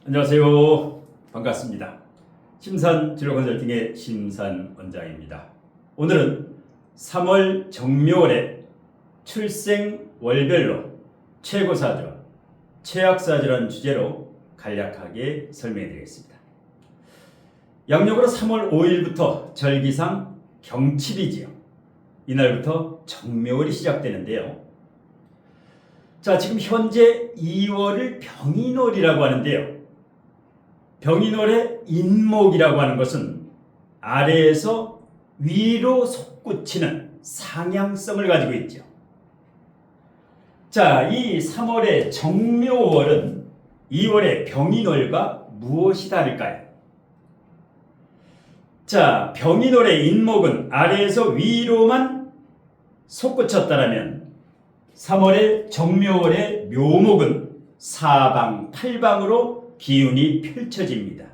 안녕하세요. 반갑습니다. 심산진로컨설팅의 심산원장입니다. 오늘은 3월 정묘월의 출생월별로 최고사주와 최악사주라는 주제로 간략하게 설명해 드리겠습니다. 양력으로 3월 5일부터 절기상 경칩이지요. 이날부터 정묘월이 시작되는데요. 자, 지금 현재 2월을 병인월이라고 하는데요. 병인월의 인목이라고 하는 것은 아래에서 위로 솟구치는 상향성을 가지고 있죠. 자, 이 3월의 정묘월은 2월의 병인월과 무엇이 다를까요? 자, 병인월의 인목은 아래에서 위로만 솟구쳤다면 3월의 정묘월의 묘목은 사방팔방으로 기운이 펼쳐집니다.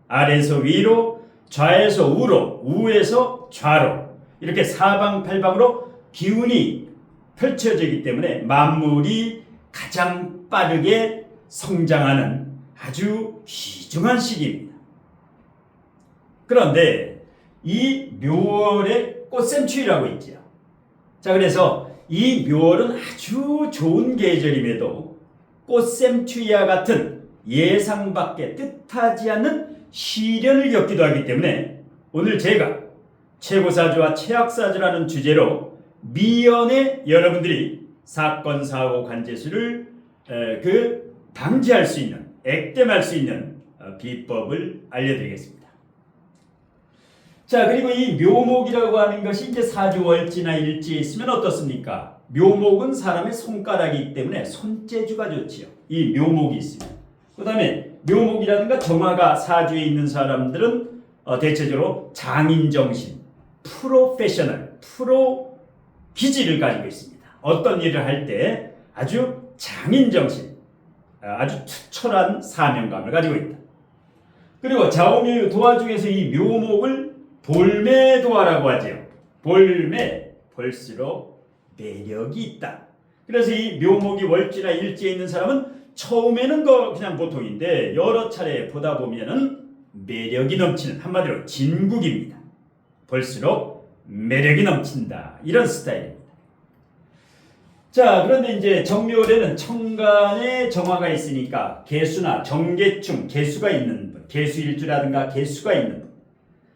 아래에서 위로, 좌에서 우로, 우에서 좌로 이렇게 사방팔방으로 기운이 펼쳐지기 때문에 만물이 가장 빠르게 성장하는 아주 귀중한 시기입니다. 그런데 이 묘월의 꽃샘추위라고 있죠. 자, 그래서 이 묘월은 아주 좋은 계절임에도 꽃샘추위와 같은 예상 밖의 뜻하지 않는 시련을 겪기도 하기 때문에 오늘 제가 최고사주와 최악사주라는 주제로 미연에 여러분들이 사건, 사고, 관재수를 방지할 수 있는, 액땜할 수 있는 비법을 알려드리겠습니다. 자, 그리고 이 묘목이라고 하는 것이 이제 사주월지나 일지에 있으면 어떻습니까? 묘목은 사람의 손가락이기 때문에 손재주가 좋지요. 이 묘목이 있으면. 그 다음에 묘목이라든가 정화가 사주에 있는 사람들은 대체적으로 장인정신, 프로페셔널, 프로 기질을 가지고 있습니다. 어떤 일을 할 때 아주 장인정신, 아주 투철한 사명감을 가지고 있다. 그리고 좌우묘 도화 중에서 이 묘목을 볼매도화라고 하죠. 볼매, 볼수록 매력이 있다. 그래서 이 묘목이 월지나 일지에 있는 사람은 처음에는 그냥 보통인데 여러 차례 보다 보면은 매력이 넘치는, 한마디로 진국입니다. 볼수록 매력이 넘친다. 이런 스타일입니다. 자, 그런데 이제 정묘월에는 천간에 정화가 있으니까 개수나 정계충, 개수가 있는 분, 개수일주라든가 개수가 있는 분,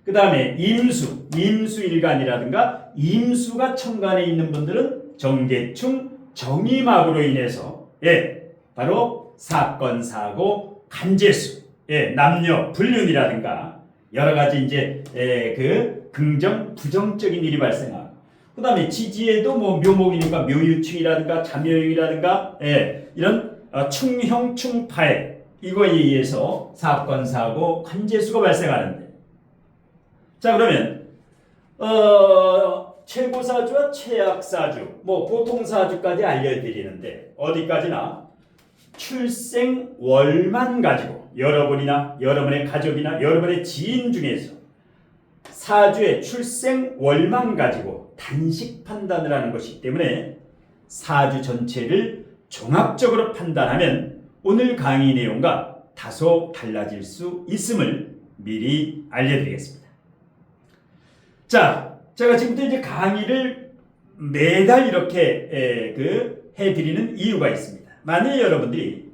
그 다음에 임수, 임수일간이라든가 임수가 천간에 있는 분들은 정계충, 정임학으로 인해서 바로 사건, 사고, 간재수, 남녀 불륜이라든가 여러 가지 이제 긍정, 부정적인 일이 발생하고, 그 다음에 지지에도 뭐 묘목이니까 묘유충이라든가 자묘용이라든가 이런 충형, 충파해 이거에 의해서 사건, 사고, 간재수가 발생하는데, 자, 그러면 최고사주와 최악사주, 뭐 보통사주까지 알려드리는데 어디까지나 출생월만 가지고 여러분이나 여러분의 가족이나 여러분의 지인 중에서 사주의 출생월만 가지고 단식 판단을 하는 것이기 때문에 사주 전체를 종합적으로 판단하면 오늘 강의 내용과 다소 달라질 수 있음을 미리 알려드리겠습니다. 자, 제가 지금부터 이제 강의를 매달 이렇게 해드리는 이유가 있습니다. 만약에 여러분들이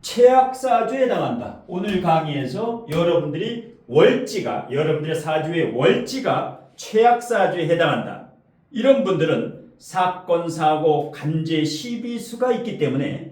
최악사주에 해당한다. 오늘 강의에서 여러분들이 월지가, 여러분들의 사주의 월지가 최악사주에 해당한다. 이런 분들은 사건, 사고, 간재, 시비수가 있기 때문에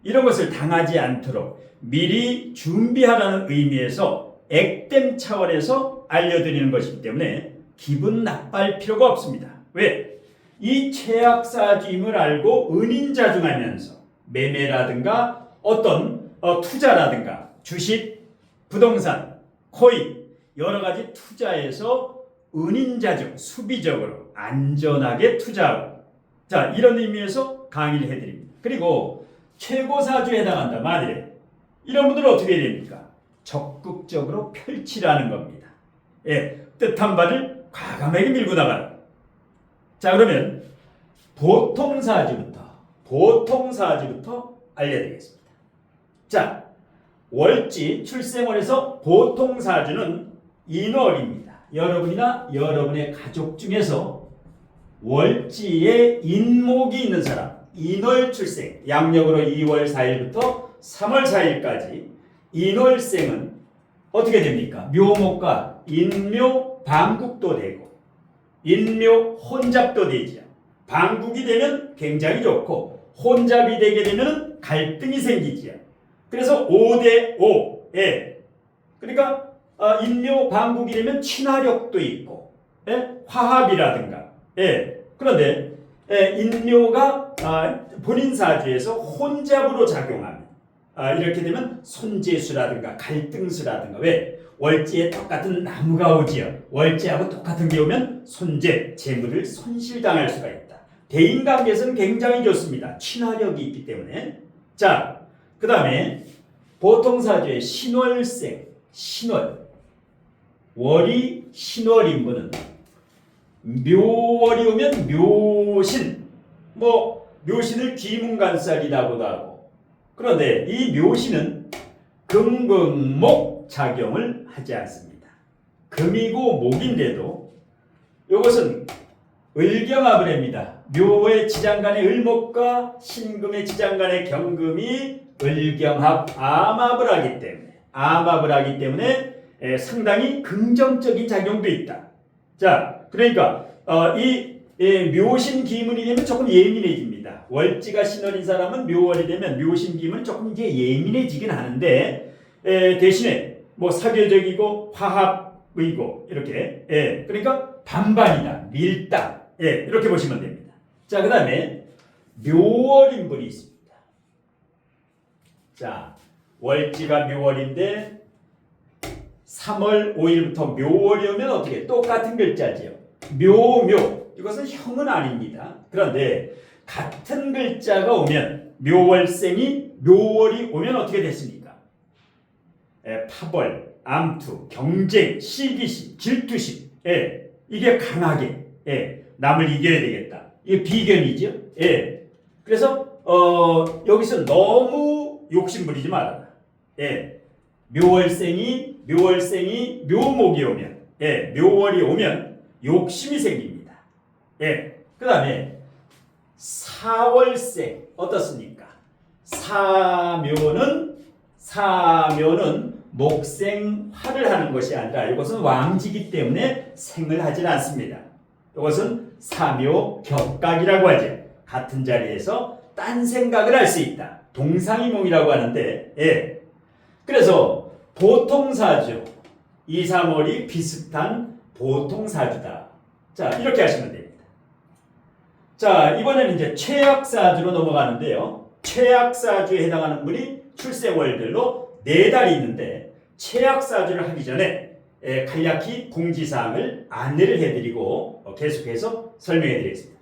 이런 것을 당하지 않도록 미리 준비하라는 의미에서 액땜 차원에서 알려드리는 것이기 때문에 기분 나빠할 필요가 없습니다. 왜? 이 최악사주임을 알고 은인자중하면서 매매라든가 어떤 투자라든가 주식, 부동산, 코인 여러 가지 투자에서 은인자중, 수비적으로 안전하게 투자하고, 자, 이런 의미에서 강의를 해드립니다. 그리고 최고사주에 해당한다. 만일에 이런 분들은 어떻게 해야 됩니까? 적극적으로 펼치라는 겁니다. 뜻한 바를 과감하게 밀고 나가라. 자, 그러면 보통사주부터 알려드리겠습니다. 자, 월지 출생월에서 보통 사주는 인월입니다. 여러분이나 여러분의 가족 중에서 월지에 인목이 있는 사람, 인월 출생, 양력으로 2월 4일부터 3월 4일까지 인월생은 어떻게 됩니까? 묘목과 인묘 방국도 되고 인묘 혼잡도 되지요. 방국이 되면 굉장히 좋고 혼잡이 되게 되면 갈등이 생기지요. 그래서 5대 5에 그러니까 인묘 방국이 되면 친화력도 있고 화합이라든가 그런데 인묘가 본인 사주에서 혼잡으로 작용하면 이렇게 되면 손재수라든가 갈등수라든가 왜 월지에 똑같은 나무가 오지요. 월지하고 똑같은 게 오면 손재, 재물을 손실당할 수가 있다. 대인관계에서는 굉장히 좋습니다. 친화력이 있기 때문에. 자, 그 다음에 보통 사주의 신월생, 신월, 월이 신월인 분은 묘월이 오면 묘신, 묘신을 귀문간살이라고도 하고 그런데 이 묘신은 금금목 작용을 하지 않습니다. 금이고 목인데도 이것은 을경합을 합니다. 묘의 지장간의 을목과 신금의 지장간의 경금이 을경합 암합을 하기 때문에 상당히 긍정적인 작용도 있다. 자, 그러니까 이 묘신 기문이 되면 조금 예민해집니다. 월지가 신월인 사람은 묘월이 되면 묘신 기문은 조금 이제 예민해지긴 하는데 대신에 사교적이고 화합이고 이렇게 그러니까 반반이다. 밀당 이렇게 보시면 됩니다. 자, 그 다음에 묘월인 분이 있습니다. 자, 월지가 묘월인데 3월 5일부터 묘월이 오면 어떻게 똑같은 글자지요. 묘묘 이것은 형은 아닙니다. 그런데 같은 글자가 오면 묘월생이 묘월이 오면 어떻게 됐습니까? 파벌, 암투, 경쟁, 시기심, 질투심 이게 강하게 남을 이겨야 되겠다. 이게 비견이죠. 그래서 여기서 너무 욕심 부리지 말아라. 묘월생이 묘목이 오면 묘월이 오면 욕심이 생깁니다. 그 다음에 사월생 어떻습니까? 사묘는 목생화를 하는 것이 아니라 이것은 왕지기 때문에 생을 하지는 않습니다. 이것은 사묘격각이라고 하죠. 같은 자리에서 딴 생각을 할 수 있다. 동상이몽이라고 하는데 그래서 보통사주 2, 3월이 비슷한 보통사주다. 자, 이렇게 하시면 됩니다. 자, 이번에는 이제 최악사주로 넘어가는데요. 최악사주에 해당하는 분이 출생월별로 4달이 있는데 최악사주를 하기 전에 간략히 공지사항을 안내를 해드리고 계속해서 설명해드리겠습니다.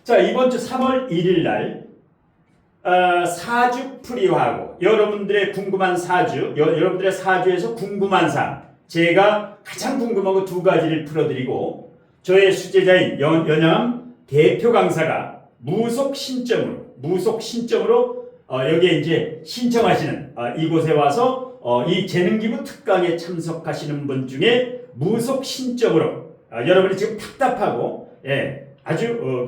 자, 이번 주 3월 1일 날 사주풀이하고 여러분들의 궁금한 사주, 여러분들의 사주에서 궁금한 사항 제가 가장 궁금한 거 2가지를 풀어드리고 저의 수제자인 연양암 대표 강사가 무속 신점으로 여기에 이제 신청하시는 이곳에 와서 이 재능기부 특강에 참석하시는 분 중에 무속 신점으로 여러분이 지금 답답하고 아주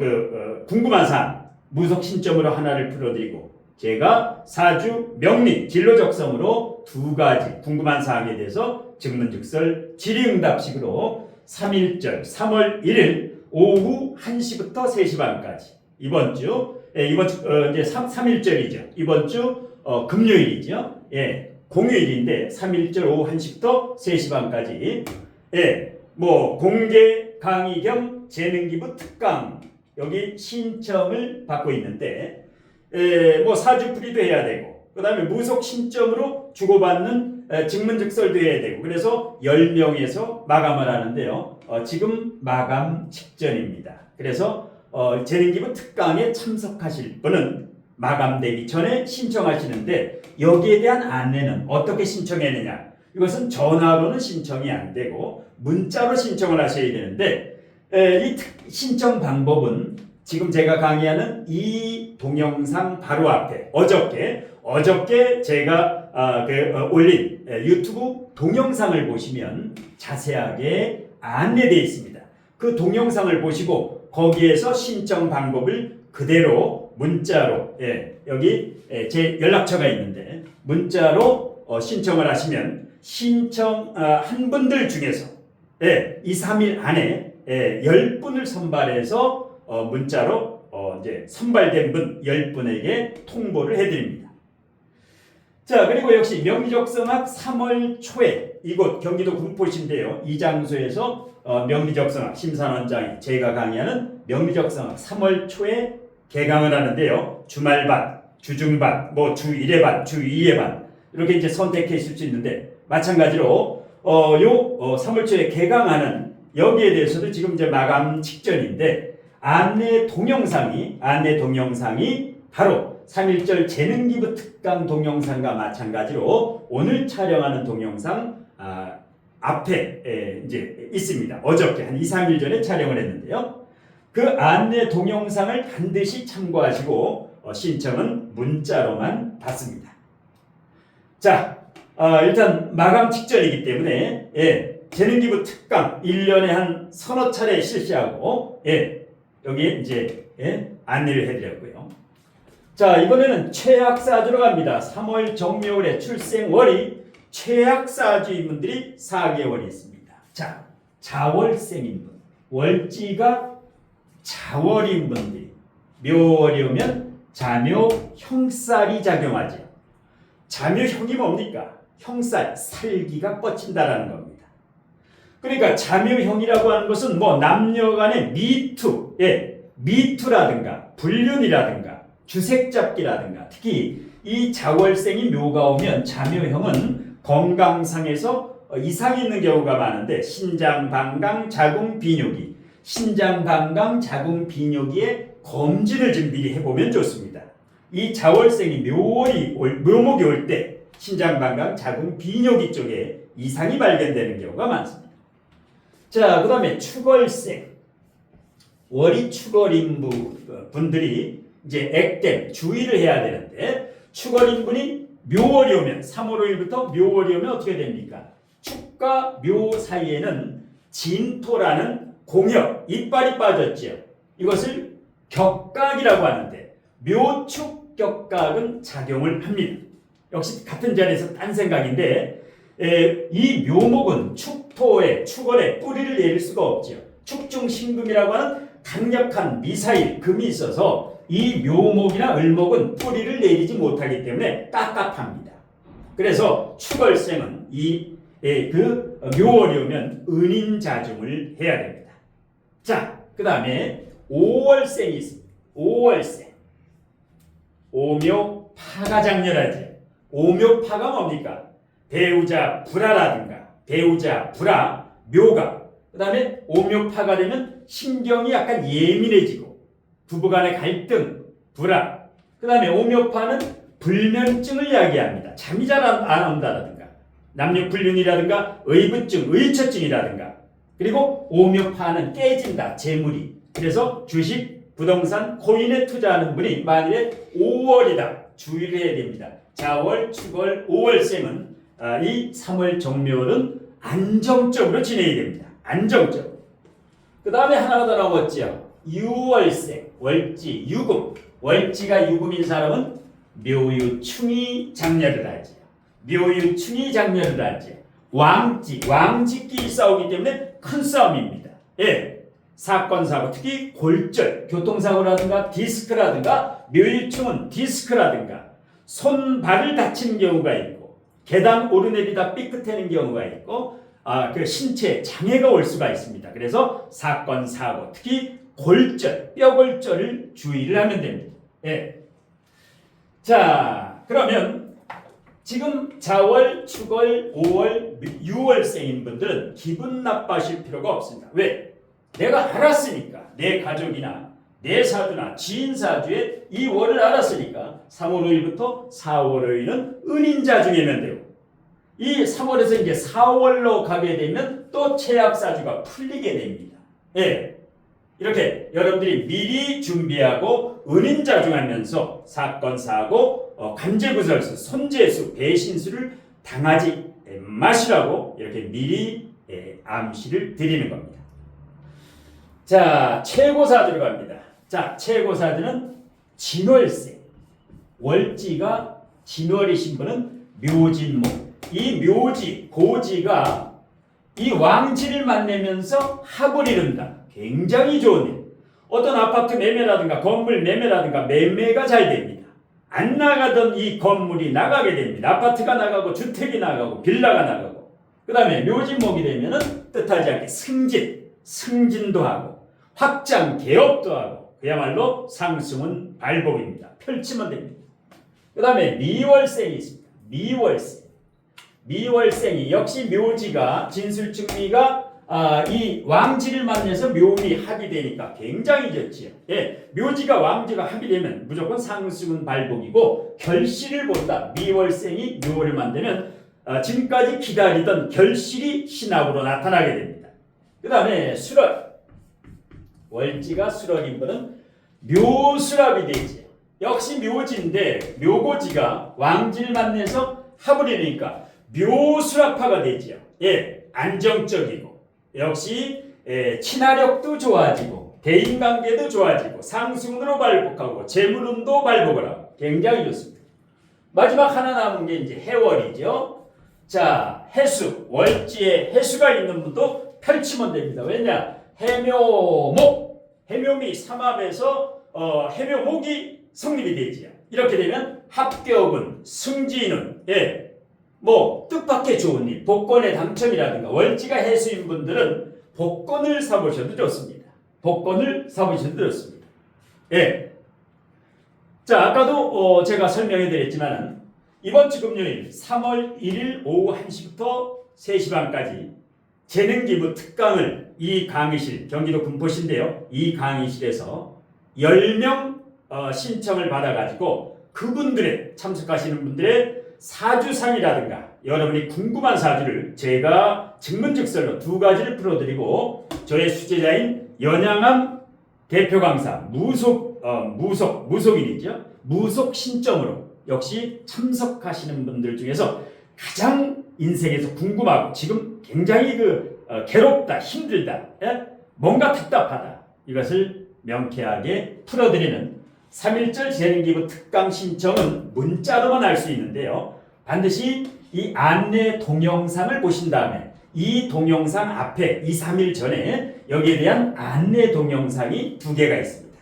궁금한 사항 무속 신점으로 하나를 풀어드리고 제가 사주 명리 진로 적성으로 2가지 궁금한 사항에 대해서 증문즉설 질의응답식으로 3일절 3월 1일 오후 1시부터 3시 반까지 이번 주 이제 3일절이죠. 이번 주 금요일이죠. 공휴일인데 3일절 오후 1시부터 3시 반까지 공개 강의 겸 재능기부 특강 여기 신청을 받고 있는데 사주풀이도 해야 되고 그 다음에 무속 신점으로 주고받는 증문즉설도 해야 되고 그래서 10명에서 마감을 하는데요. 지금 마감 직전입니다. 그래서 재능기부 특강에 참석하실 분은 마감되기 전에 신청하시는데 여기에 대한 안내는 어떻게 신청했느냐 이것은 전화로는 신청이 안 되고 문자로 신청을 하셔야 되는데 이 신청 방법은 지금 제가 강의하는 이 동영상 바로 앞에 어저께 어저께 제가 올린 유튜브 동영상을 보시면 자세하게 안내되어 있습니다. 그 동영상을 보시고 거기에서 신청 방법을 그대로 문자로 여기 제 연락처가 있는데 문자로 신청을 하시면 신청한 분들 중에서 2, 3일 안에 10분을 선발해서 문자로 이제 선발된 분 10분에게 통보를 해드립니다. 자, 그리고 역시 명리적성학 3월 초에 이곳 경기도 군포시인데요. 이 장소에서 명리적성학 심산원장이 제가 강의하는 명리적성학 3월 초에 개강을 하는데요. 주말반, 주중반, 주 1회 반, 주 2회 반 이렇게 이제 선택해 있을 수 있는데 마찬가지로 3월 초에 개강하는 여기에 대해서도 지금 이제 마감 직전인데 안내 동영상이 바로 3.1절 재능기부 특강 동영상과 마찬가지로 오늘 촬영하는 동영상 앞에 이제 있습니다. 어저께 한 2, 3일 전에 촬영을 했는데요. 그 안내 동영상을 반드시 참고하시고 신청은 문자로만 받습니다. 자, 일단 마감 직전이기 때문에 재능기부 특강 1년에 한 서너 차례 실시하고 여기에 이제 안내를 해드렸고요. 자, 이번에는 최악사주로 갑니다. 3월 정묘월에 출생월이 최악사주인 분들이 4개월이 있습니다. 자, 자월생인 분, 월지가 자월인 분들이 묘월이 오면 자묘 형살이 작용하죠. 자묘형이 뭡니까? 형살, 살기가 뻗친다라는 겁니다. 그러니까 자묘형이라고 하는 것은 남녀간의 미투라든가 불륜이라든가 주색잡기라든가 특히 이 자월생이 묘가 오면 자묘형은 건강상에서 이상이 있는 경우가 많은데 신장, 방광, 자궁, 비뇨기 신장, 방광, 자궁, 비뇨기의 검진을 좀 미리 해보면 좋습니다. 이 자월생이 묘목이 올 때 신장, 방광, 자궁, 비뇨기 쪽에 이상이 발견되는 경우가 많습니다. 자, 그 다음에 축월생 월이 축월인 분들이 이제 액땜 주의를 해야 되는데 축월인 분이 묘월이 오면 3월 5일부터 묘월이 오면 어떻게 됩니까? 축과 묘 사이에는 진토라는 공역, 이빨이 빠졌죠. 이것을 격각이라고 하는데 묘축 격각은 작용을 합니다. 역시 같은 자리에서 딴 생각인데 이 묘목은 축토에 축월에 뿌리를 내릴 수가 없죠. 축중신금이라고 하는 강력한 미사일 금이 있어서 이 묘목이나 을목은 뿌리를 내리지 못하기 때문에 깝깝합니다. 그래서 축월생은 묘월이 오면 은인자중을 해야 됩니다. 자, 그 다음에 5월생이 있습니다. 5월생 오묘파가 장렬하지. 오묘파가 뭡니까? 배우자 불화라든가 배우자 불화, 묘가 그 다음에 오묘파가 되면 신경이 약간 예민해지고 부부간의 갈등, 불화 그 다음에 오묘파는 불면증을 이야기합니다. 잠이 잘 안 온다라든가 남녀불륜이라든가 의부증, 의처증이라든가 그리고 오묘파는 깨진다, 재물이. 그래서 주식, 부동산, 코인에 투자하는 분이 만일에 5월이다 주의를 해야 됩니다. 자월, 축월, 5월생은 이 3월 정묘월은 안정적으로 지내야 됩니다. 안정적으로. 그 다음에 하나가 더 나왔죠. 6월생, 월지, 유금. 월지가 유금인 사람은 묘유충이 장렬을 하지. 묘유충이 장렬을 하지. 왕직끼리 싸우기 때문에 큰 싸움입니다. 사건, 사고, 특히 골절, 교통사고라든가 디스크라든가 묘유충은 디스크라든가 손발을 다치는 경우가 있고 계단 오르내리다 삐끗하는 경우가 있고 그 신체 장애가 올 수가 있습니다. 그래서 사건, 사고, 특히 골절, 뼈골절을 주의를 하면 됩니다. 자, 그러면 지금 자월, 축월, 5월, 6월생인 분들은 기분 나빠하실 필요가 없습니다. 왜? 내가 알았으니까 내 가족이나 내 사주나 지인 사주에 이 월을 알았으니까 3월 5일부터 4월 5일은 은인자중이면 되고 이 3월에서 이제 4월로 가게 되면 또 최악사주가 풀리게 됩니다. 이렇게 여러분들이 미리 준비하고 은인자중하면서 사건, 사고, 관제구설수, 손재수, 배신수를 당하지 마시라고 이렇게 미리 암시를 드리는 겁니다. 자, 최고사주로 갑니다. 자, 최고사주는 진월생. 월지가 진월이신 분은 묘진목. 이 묘지, 고지가 이 왕지를 만나면서 합을 이룬다. 굉장히 좋은 일. 어떤 아파트 매매라든가 건물 매매라든가 매매가 잘 됩니다. 안 나가던 이 건물이 나가게 됩니다. 아파트가 나가고 주택이 나가고 빌라가 나가고 그 다음에 묘진목이 되면은 뜻하지 않게 승진도 하고 확장 개업도 하고 그야말로 상승은 발복입니다. 펼치면 됩니다. 그 다음에 미월생이 있습니다. 미월생이 역시 묘지가 진술증미가 이 왕지를 만나서 묘미 합이 되니까 굉장히 좋지요. 예, 묘지가 왕지가 합이 되면 무조건 상승은 발복이고 결실을 본다. 미월생이 묘를 만들면 지금까지 기다리던 결실이 신합으로 나타나게 됩니다. 그 다음에 수월. 월지가 수월인 분은 묘수랍이 되지요. 역시 묘지인데 묘고지가 왕지를 만나서 합을 이루니까 묘수랍화가 되지요. 예, 안정적이고 역시 친화력도 좋아지고 대인관계도 좋아지고 상승으로 발복하고 재물운도 발복을 하고 굉장히 좋습니다. 마지막 하나 남은 게 이제 해월이죠. 자, 해수, 월지에 해수가 있는 분도 펼치면 됩니다. 왜냐? 해묘미 삼합에서 해묘목이 성립이 되지요. 이렇게 되면 합격은 승진은 뜻밖의 좋은 일, 복권의 당첨이라든가 월지가 해수인 분들은 복권을 사보셔도 좋습니다. 예. 자, 아까도 제가 설명해 드렸지만은 이번 주 금요일 3월 1일 오후 1시부터 3시 반까지 재능기부 특강을 이 강의실, 경기도 군포시인데요. 이 강의실에서 10명 신청을 받아가지고 그분들의 참석하시는 분들의 사주상이라든가 여러분이 궁금한 사주를 제가 증문즉설로 2가지를 풀어드리고 저의 수제자인 연양암 대표 강사 무속인이죠. 무속 신점으로 역시 참석하시는 분들 중에서 가장 인생에서 궁금하고 지금 굉장히 괴롭다, 힘들다, 뭔가 답답하다 이것을 명쾌하게 풀어드리는 3.1절 재능기부 특강 신청은 문자로만 할 수 있는데요. 반드시 이 안내 동영상을 보신 다음에 이 동영상 앞에 2, 3일 전에 여기에 대한 안내 동영상이 2개가 있습니다.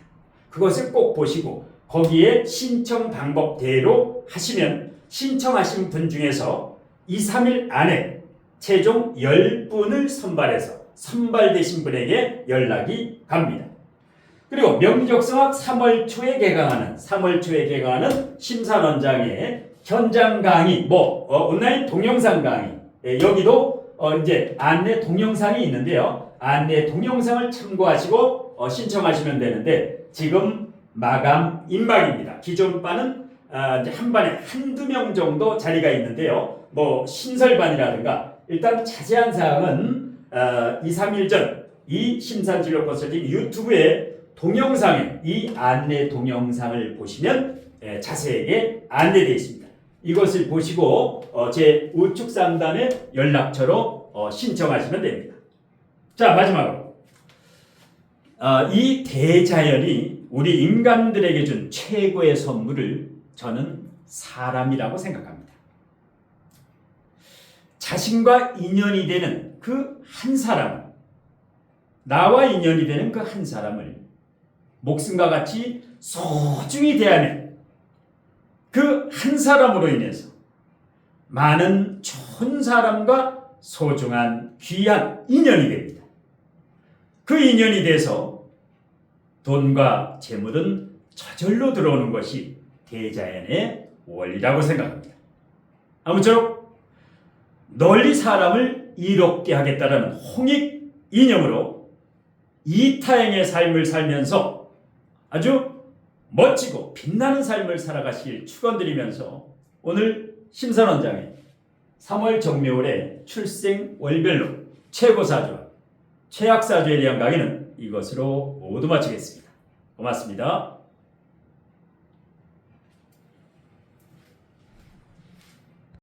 그것을 꼭 보시고 거기에 신청 방법대로 하시면 신청하신 분 중에서 2, 3일 안에 최종 10분을 선발해서 선발되신 분에게 연락이 갑니다. 그리고 명리적성학 3월 초에 개강하는 심사원장의 현장 강의, 온라인 동영상 강의, 여기도 이제 안내 동영상이 있는데요. 안내 동영상을 참고하시고 신청하시면 되는데 지금 마감 임박입니다. 기존 바는 이제 한 반에 한두 명 정도 자리가 있는데요. 신설반이라든가 일단 자세한 사항은 2, 3일 전 이 심산진료 컨설팅 유튜브에 동영상에 이 안내 동영상을 보시면 자세하게 안내되어 있습니다. 이것을 보시고 제 우측 상단에 연락처로 신청하시면 됩니다. 자, 마지막으로 이 대자연이 우리 인간들에게 준 최고의 선물을 저는 사람이라고 생각합니다. 자신과 인연이 되는 그 한 사람, 나와 인연이 되는 그 한 사람을 목숨과 같이 소중히 대하면 그 한 사람으로 인해서 많은 좋은 사람과 소중한 귀한 인연이 됩니다. 그 인연이 돼서 돈과 재물은 저절로 들어오는 것이 대자연의 원리라고 생각합니다. 아무쪼록 널리 사람을 이롭게 하겠다는 홍익 이념으로 이타행의 삶을 살면서 아주 멋지고 빛나는 삶을 살아가시길 축원드리면서 오늘 심산원장의 3월 정묘월의 출생월별로 최고사주와 최악사주에 대한 강의는 이것으로 모두 마치겠습니다. 고맙습니다.